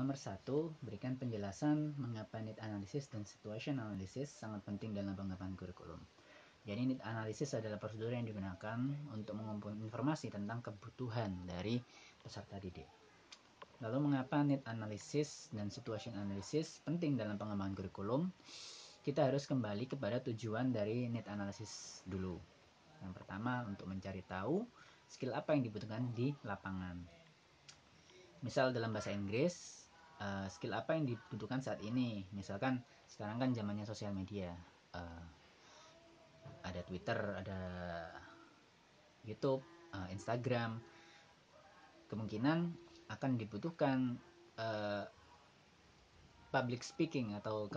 Nomor 1, berikan penjelasan mengapa need analysis dan situation analysis sangat penting dalam pengembangan kurikulum. Jadi need analysis adalah prosedur yang digunakan untuk mengumpulkan informasi tentang kebutuhan dari peserta didik. Lalu mengapa need analysis dan situation analysis penting dalam pengembangan kurikulum? Kita harus kembali kepada tujuan dari need analysis dulu. Yang pertama, untuk mencari tahu skill apa yang dibutuhkan di lapangan. Misal dalam bahasa Inggris, skill apa yang dibutuhkan saat ini. Misalkan sekarang kan zamannya sosial media, ada Twitter, ada YouTube, Instagram. Kemungkinan akan dibutuhkan public speaking atau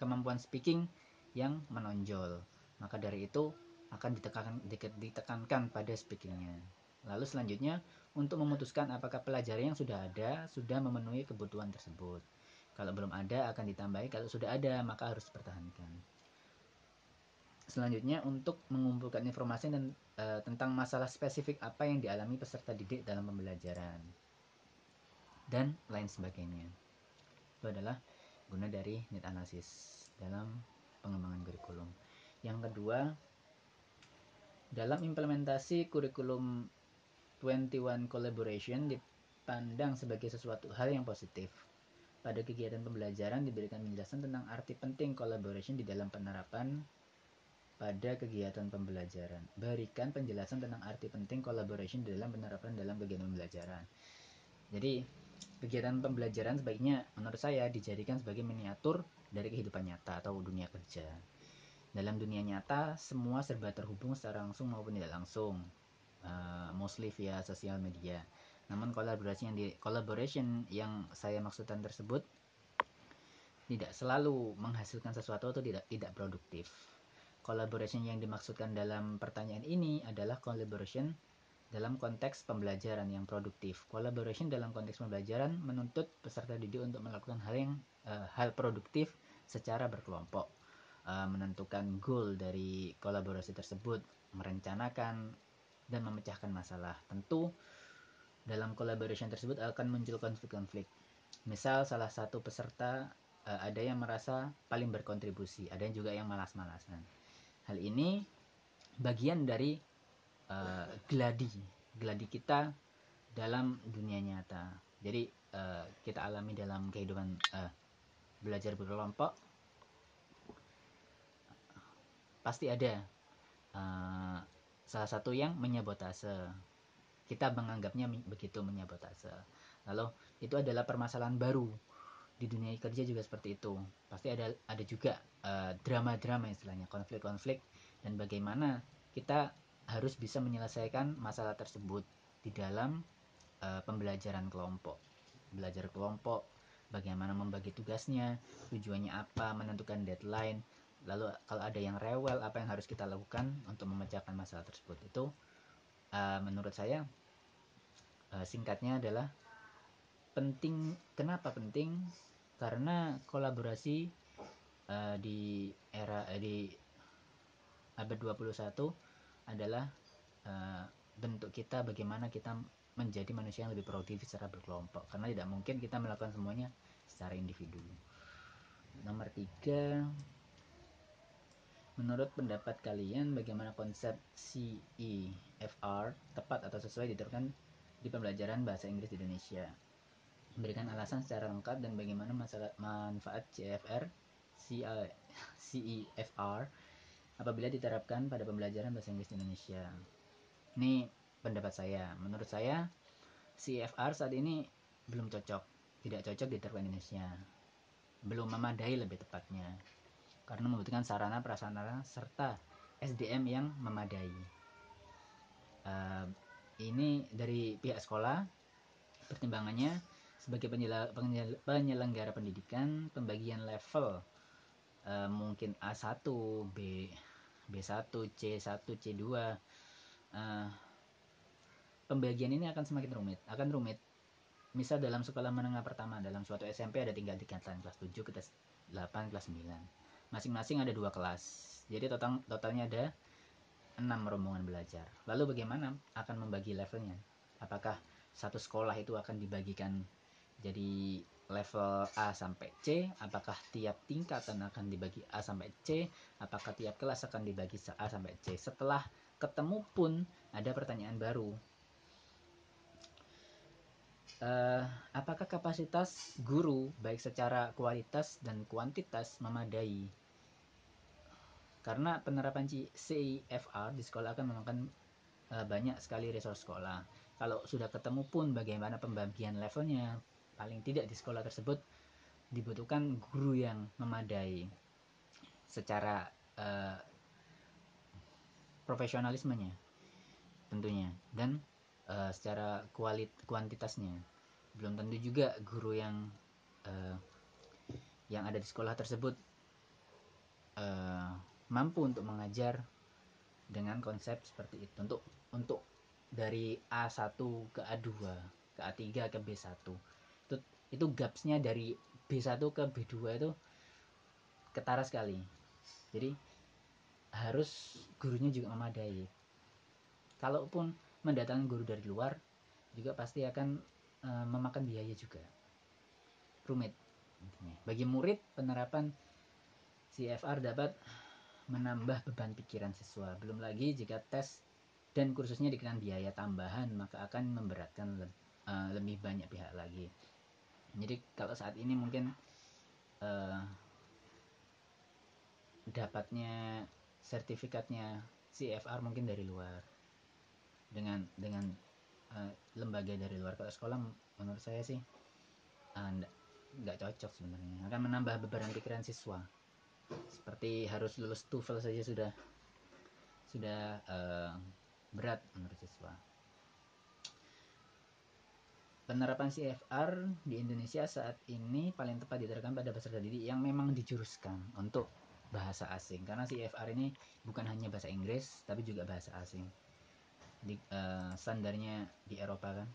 kemampuan speaking yang menonjol. Maka dari itu akan ditekankan pada speakingnya. Lalu selanjutnya, untuk memutuskan apakah pelajaran yang sudah ada sudah memenuhi kebutuhan tersebut. Kalau belum ada akan ditambahi, kalau sudah ada maka harus dipertahankan. Selanjutnya, untuk mengumpulkan informasi dan tentang masalah spesifik apa yang dialami peserta didik dalam pembelajaran dan lain sebagainya. Itu adalah guna dari need analysis dalam pengembangan kurikulum. Yang kedua, dalam implementasi kurikulum 21 collaboration dipandang sebagai sesuatu hal yang positif. Pada kegiatan pembelajaran diberikan penjelasan tentang arti penting collaboration di dalam penerapan pada kegiatan pembelajaran. Berikan penjelasan tentang arti penting collaboration di dalam penerapan dalam kegiatan pembelajaran. Jadi, kegiatan pembelajaran sebaiknya menurut saya dijadikan sebagai miniatur dari kehidupan nyata atau dunia kerja. Dalam dunia nyata, semua serba terhubung secara langsung maupun tidak langsung. Mostly via sosial media. Namun collaboration yang saya maksudkan tersebut tidak selalu menghasilkan sesuatu atau tidak produktif. Collaboration yang dimaksudkan dalam pertanyaan ini adalah collaboration dalam konteks pembelajaran yang produktif. Collaboration dalam konteks pembelajaran menuntut peserta didik untuk melakukan hal produktif secara berkelompok, menentukan goal dari kolaborasi tersebut, merencanakan dan memecahkan masalah. Tentu dalam collaboration tersebut akan muncul konflik-konflik. Misal salah satu peserta ada yang merasa paling berkontribusi, ada juga yang malas-malasan. Hal ini bagian dari gladi kita dalam dunia nyata. Jadi kita alami dalam kehidupan belajar berkelompok, pasti ada salah satu yang menyabotase. Kita menganggapnya begitu, menyabotase. Lalu itu adalah permasalahan baru di dunia kerja juga seperti itu. Pasti ada juga drama-drama istilahnya, konflik-konflik, dan bagaimana kita harus bisa menyelesaikan masalah tersebut di dalam pembelajaran kelompok. Belajar kelompok, bagaimana membagi tugasnya, tujuannya apa, menentukan deadline. Lalu kalau ada yang rewel, apa yang harus kita lakukan untuk memecahkan masalah tersebut. Itu menurut saya singkatnya adalah penting. Kenapa penting? Karena kolaborasi di abad 21 adalah bentuk kita bagaimana kita menjadi manusia yang lebih produktif secara berkelompok, karena tidak mungkin kita melakukan semuanya secara individu. Nomor 3, menurut pendapat kalian bagaimana konsep CEFR tepat atau sesuai diterapkan di pembelajaran bahasa Inggris di Indonesia? Berikan alasan secara lengkap dan bagaimana manfaat CEFR apabila diterapkan pada pembelajaran bahasa Inggris di Indonesia. Ini pendapat saya. Menurut saya CEFR saat ini belum cocok, tidak cocok diterapkan di Indonesia. Belum memadai lebih tepatnya, karena membutuhkan sarana prasarana serta SDM yang memadai. Ini dari pihak sekolah, pertimbangannya sebagai penyelenggara pendidikan, pembagian level mungkin A1, B1, C1, C2, pembagian ini akan semakin rumit. Misal dalam sekolah menengah pertama, dalam suatu SMP ada tinggal tingkatan kelas 7, kelas 8, kelas 9. Masing-masing ada 2 kelas. Jadi totalnya ada 6 rombongan belajar. Lalu bagaimana akan membagi levelnya? Apakah satu sekolah itu akan dibagikan jadi level A sampai C, apakah tiap tingkatan akan dibagi A sampai C, apakah tiap kelas akan dibagi A sampai C. Setelah ketemu pun ada pertanyaan baru. Apakah kapasitas guru baik secara kualitas dan kuantitas memadai? Karena penerapan CIFR di sekolah akan memakan banyak sekali resource sekolah. Kalau sudah ketemu pun bagaimana pembagian levelnya, paling tidak di sekolah tersebut dibutuhkan guru yang memadai secara profesionalismenya tentunya, dan secara kuantitasnya. Belum tentu juga guru yang ada di sekolah tersebut mampu untuk mengajar dengan konsep seperti itu, untuk dari A1 ke A2 ke A3 ke B1. Itu gapsnya dari B1 ke B2 itu ketara sekali. Jadi harus gurunya juga memadai. Kalaupun mendatangkan guru dari luar juga pasti akan memakan biaya juga, rumit. Bagi murid, penerapan CFR dapat menambah beban pikiran siswa. Belum lagi jika tes dan kursusnya dikenakan biaya tambahan, maka akan memberatkan lebih banyak pihak lagi. Jadi kalau saat ini mungkin dapatnya sertifikatnya CFR mungkin dari luar, dengan lembaga dari luar. Kalau sekolah menurut saya sih nggak cocok sebenarnya, akan menambah beban pikiran siswa. Seperti harus lulus TOEFL saja sudah berat menurut siswa. Penerapan CFR di Indonesia saat ini paling tepat diterapkan pada peserta didik yang memang dijuruskan untuk bahasa asing, karena CFR ini bukan hanya bahasa Inggris tapi juga bahasa asing. Standarnya di Eropa kan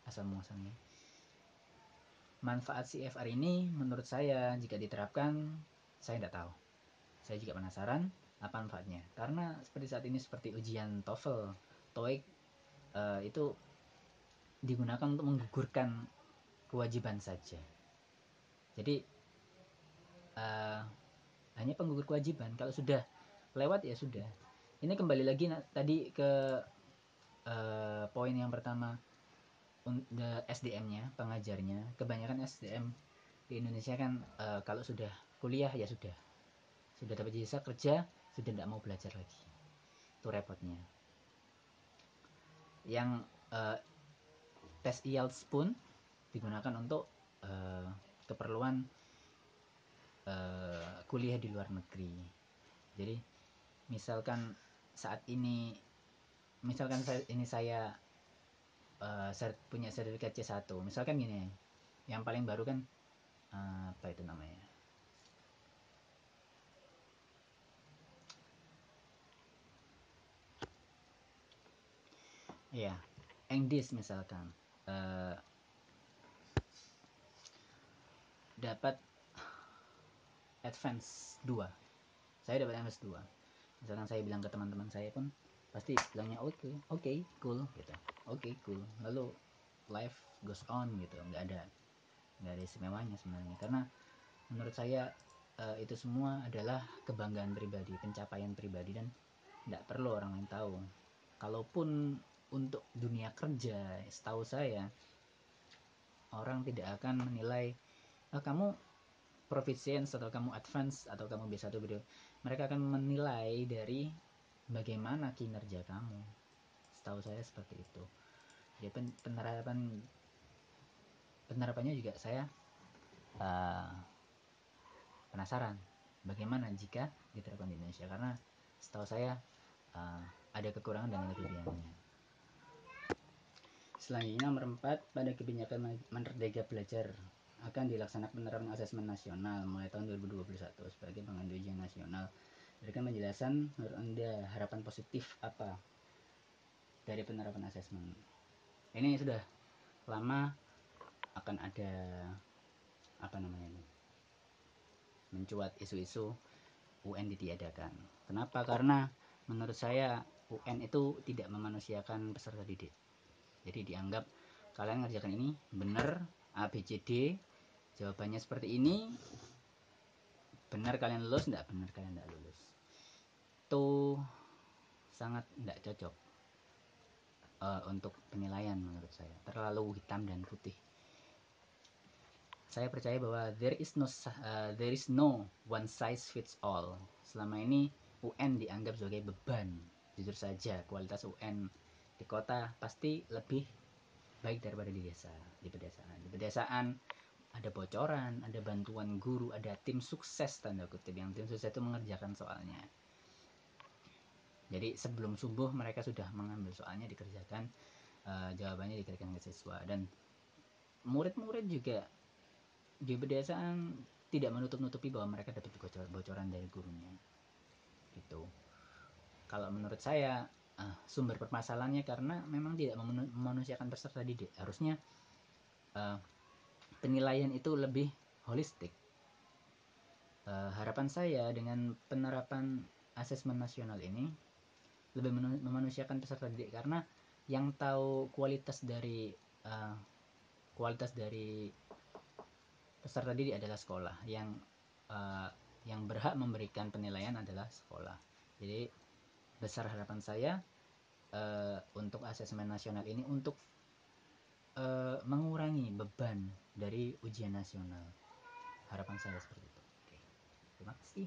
asal muasalnya. Manfaat CFR ini menurut saya jika diterapkan, saya tidak tahu. Saya juga penasaran apa manfaatnya, karena seperti saat ini seperti ujian TOEFL, TOEIC itu digunakan untuk menggugurkan kewajiban saja. Jadi hanya penggugur kewajiban. Kalau sudah lewat ya sudah. Ini kembali lagi tadi ke poin yang pertama, SDM-nya, pengajarnya. Kebanyakan SDM di Indonesia kan kalau sudah kuliah ya sudah dapat jasa kerja, sudah tidak mau belajar lagi. Itu repotnya. Yang tes IELTS pun digunakan untuk keperluan kuliah di luar negeri. Jadi misalkan saat ini, saya punya sertifikat C1, misalkan gini, yang paling baru kan apa itu namanya, ya English misalkan, dapat advance 2, saya dapat advance 2. Misalkan saya bilang ke teman-teman saya pun pasti bilangnya oke, cool gitu, oke, cool, lalu life goes on gitu, nggak ada istimewanya sebenarnya. Karena menurut saya itu semua adalah kebanggaan pribadi, pencapaian pribadi, dan tidak perlu orang lain tahu. Kalaupun untuk dunia kerja, setahu saya orang tidak akan menilai kamu proficiency atau kamu advance atau kamu B1 B2. Mereka akan menilai dari bagaimana kinerja kamu. Setahu saya seperti itu. Jadi penerapannya juga saya penasaran bagaimana jika diterapkan di Indonesia, karena setahu saya ada kekurangan dan ada kelebihannya. Selanjutnya nomor 4, pada kebijakan Merdeka Belajar akan dilaksanakan penerapan asesmen nasional mulai tahun 2021 sebagai pengganti ujian nasional. Berikan penjelasan menurut Anda, harapan positif apa dari penerapan asesmen. Ini sudah lama akan ada mencuat isu-isu UN ditiadakan. Kenapa? Karena menurut saya UN itu tidak memanusiakan peserta didik. Jadi dianggap kalian ngerjakan ini benar, A, B, C, D, jawabannya seperti ini, benar kalian lulus, enggak benar kalian enggak lulus. Itu sangat enggak cocok untuk penilaian menurut saya, terlalu hitam dan putih. Saya percaya bahwa there is no one size fits all. Selama ini UN dianggap sebagai beban. Jujur saja, kualitas UN di kota pasti lebih baik daripada di desa, di pedesaan. Di pedesaan ada bocoran, ada bantuan guru, ada tim sukses tanda kutip, yang tim sukses itu mengerjakan soalnya. Jadi sebelum subuh mereka sudah mengambil soalnya, dikerjakan, jawabannya dikirimkan ke siswa. Dan murid-murid juga di pedesaan tidak menutup-nutupi bahwa mereka dapat bocoran dari gurunya. Gitu. Kalau menurut saya sumber permasalahannya karena memang tidak memanusiakan peserta didik. Harusnya penilaian itu lebih holistik. Harapan saya dengan penerapan asesmen nasional ini lebih memanusiakan peserta didik, karena yang tahu kualitas dari peserta didik adalah sekolah. Yang berhak memberikan penilaian adalah sekolah. Jadi besar harapan saya untuk asesmen nasional ini untuk mengurangi beban dari ujian nasional. Harapan saya seperti itu. Oke. Terima kasih.